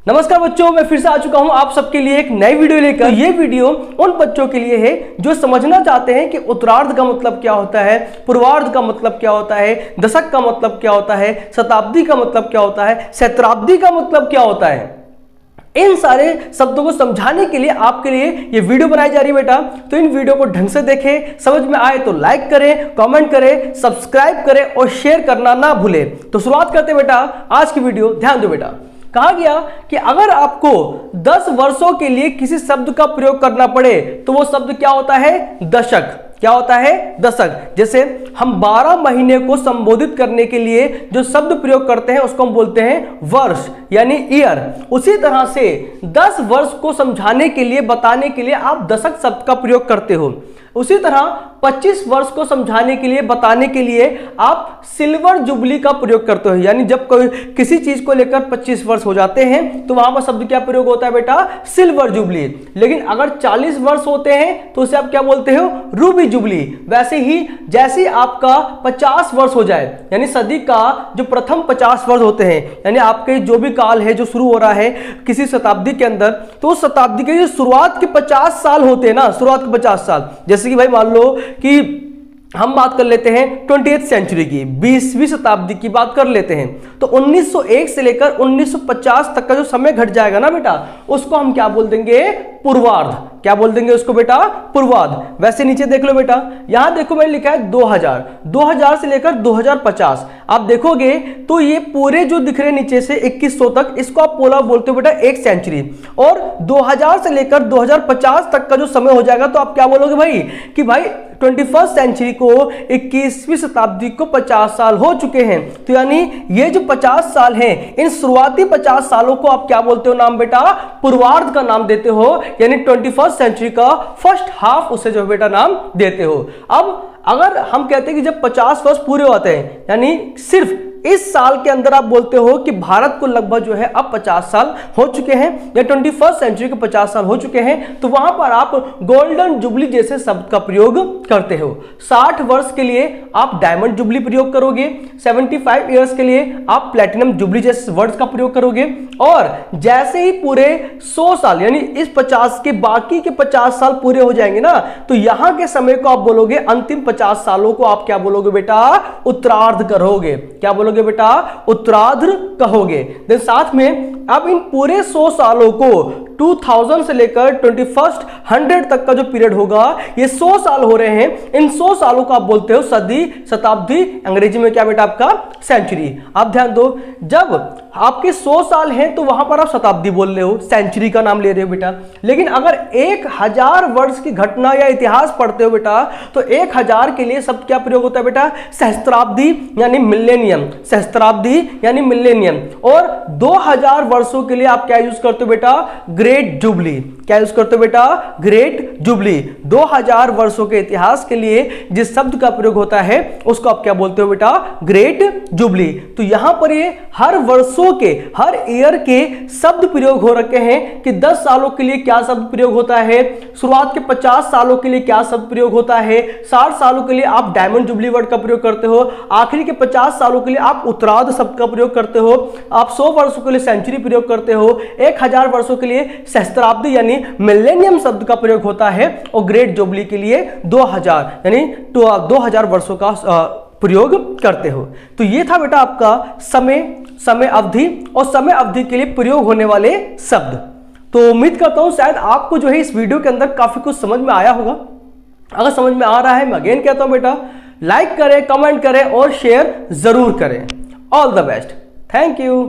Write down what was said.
नमस्कार बच्चों, मैं फिर से आ चुका हूं आप सबके लिए एक नई वीडियो लेकर। ये वीडियो उन बच्चों के लिए है जो समझना चाहते हैं कि उत्तरार्ध का मतलब क्या होता है, पूर्वार्ध का मतलब क्या होता है, दशक का मतलब क्या होता है, शताब्दी का मतलब क्या होता है, सहस्त्राब्दी का मतलब क्या होता है। इन सारे शब्दों को समझाने के लिए आपके लिए ये वीडियो बनाई जा रही है बेटा। तो इन वीडियो को ढंग से देखें, समझ में आए तो लाइक करें, कमेंट करें, सब्सक्राइब करें और शेयर करना ना भूलें। तो शुरुआत करते हैं बेटा आज की वीडियो। ध्यान दो बेटा, कहा गया कि अगर आपको 10 वर्षों के लिए किसी शब्द का प्रयोग करना पड़े तो वो शब्द क्या होता है? दशक। क्या होता है? दशक। जैसे हम 12 महीने को संबोधित करने के लिए जो शब्द प्रयोग करते हैं उसको हम बोलते हैं वर्ष यानी ईयर। उसी तरह से 10 वर्ष को समझाने के लिए, बताने के लिए आप दशक शब्द का प्रयोग करते हो। उसी तरह 25 वर्ष को समझाने के लिए, बताने के लिए आप सिल्वर जुबली का प्रयोग करते हो। यानी जब कोई किसी चीज को लेकर 25 वर्ष हो जाते हैं तो वहां पर शब्द क्या प्रयोग होता है बेटा? Silver jubilee. लेकिन अगर 40 वर्ष होते हैं तो उसे आप क्या बोलते हो? Ruby jubilee. वैसे ही जैसे आपका 50 वर्ष हो जाए, यानी सदी का जो प्रथम 50 वर्ष होते हैं, यानी आपके जो भी काल है जो शुरू हो रहा है किसी शताब्दी के अंदर, तो उस शताब्दी के जो शुरुआत के 50 साल होते हैं ना, शुरुआत के 50 साल, जैसे कि भाई मान लो कि हम बात कर लेते हैं 20th सेंचुरी की, 20वीं शताब्दी की बात कर लेते हैं, तो 1901 से लेकर 1950 तक का जो समय घट जाएगा ना बेटा, उसको हम क्या बोल देंगे? पूर्वार्ध। क्या बोल देंगे उसको बेटा? पूर्वार्ध। वैसे नीचे देख लो बेटा, यहां देखो मैंने लिखा है 2000 से लेकर 2050। आप देखोगे तो ये पूरे जो दिख रहे नीचे से 2100 तक, इसको आप पोला बोलते हो बेटा एक सेंचुरी। और 2000 से लेकर 2050 तक का जो समय हो जाएगा तो आप क्या बोलोगे भाई कि भाई 21st सेंचुरी को, 21वीं शताब्दी को 50 साल हो चुके हैं। तो यानी ये जो 50 साल हैं, इन शुरुआती 50 सालों को आप क्या बोलते हो नाम बेटा? पूर्वार्ध का नाम देते हो। यानी 21st सेंचुरी का फर्स्ट हाफ उसे जो बेटा नाम देते हो। अब अगर हम कहते हैं कि जब 50 वर्ष पूरे होते हैं, यानी सिर्फ इस साल के अंदर आप बोलते हो कि भारत को लगभग जो है अब 50 साल हो चुके हैं या 21st सेंचुरी के 50 साल हो चुके हैं, तो वहां पर आप गोल्डन जुबली जैसे शब्द का प्रयोग करते हो। 60 वर्ष के लिए आप डायमंड जुबली प्रयोग करोगे, 75 ईयर्स के लिए आप प्लेटिनम जुबली जैसे वर्ड्स का प्रयोग करोगे। और जैसे ही पूरे 100 साल यानी इस 50 के बाकी के 50 साल पूरे हो जाएंगे ना, तो यहां के समय को आप बोलोगे, अंतिम 50 सालों को आप क्या बोलोगे बेटा? उत्तरार्ध करोगे। क्या बोलोगे बेटा? उत्तरार्ध कहोगे। देन साथ में अब इन पूरे 100 सालों को 2000 से लेकर 2100 तक का जो पीरियड होगा, ये 100 साल हो रहे हैं। इन 100 सालों को आप बोलते हो सदी, शताब्दी, अंग्रेजी में क्या बेटा आपका? सेंचुरी। आप ध्यान दो, जब आपके 100 साल हैं तो वहां पर आप शताब्दी बोल रहे हो, सेंचुरी का नाम ले रहे हो बेटा। लेकिन अगर 1000 वर्ष की घटना या इतिहास पढ़ते हो बेटा, तो 1000 के लिए शब्द क्या प्रयोग होता है बेटा? सहस्त्राब्दी यानी मिलेनियम। सहस्त्राब्दी यानी मिलेनियम। और 2000 वर्षों के लिए आप क्या यूज करते हो बेटा? Great jubilee. क्या यूज करते हो बेटा? Great jubilee. 2000 वर्षों के इतिहास के लिए जिस शब्द का प्रयोग होता है उसको आप क्या बोलते हो बेटा? Great jubilee. तो यहां पर ये हर वर्षों के, हर ईयर के शब्द प्रयोग हो रखे हैं कि 10 सालों के लिए क्या शब्द प्रयोग होता है, शुरुआत के 50 सालों के लिए क्या शब्द प्रयोग होता है, 60 सालों के लिए आप डायमंड जुबली वर्ड का प्रयोग करते हो, आखिरी के 50 सालों के लिए आप उत्तरार्ध शब्द का प्रयोग करते हो, आप 100 वर्षों के लिए सेंचुरी प्रयोग करते हो, 1000 वर्षों के लिए सहस्त्राब्दी यानी मिलेनियम शब्द का प्रयोग होता है, और ग्रेट जुबली के लिए 2000 यानी 2000 वर्षों का प्रयोग करते हो। तो ये था बेटा आपका समय अवधि और समय अवधि के लिए प्रयोग होने वाले शब्द। तो उम्मीद करता हूं शायद आपको जो है इस वीडियो के अंदर काफी कुछ समझ में आया होगा। अगर समझ में आ रहा है, मैं अगेन कहता हूं बेटा, लाइक करें, कमेंट करें और शेयर जरूर करें। All the best. Thank you.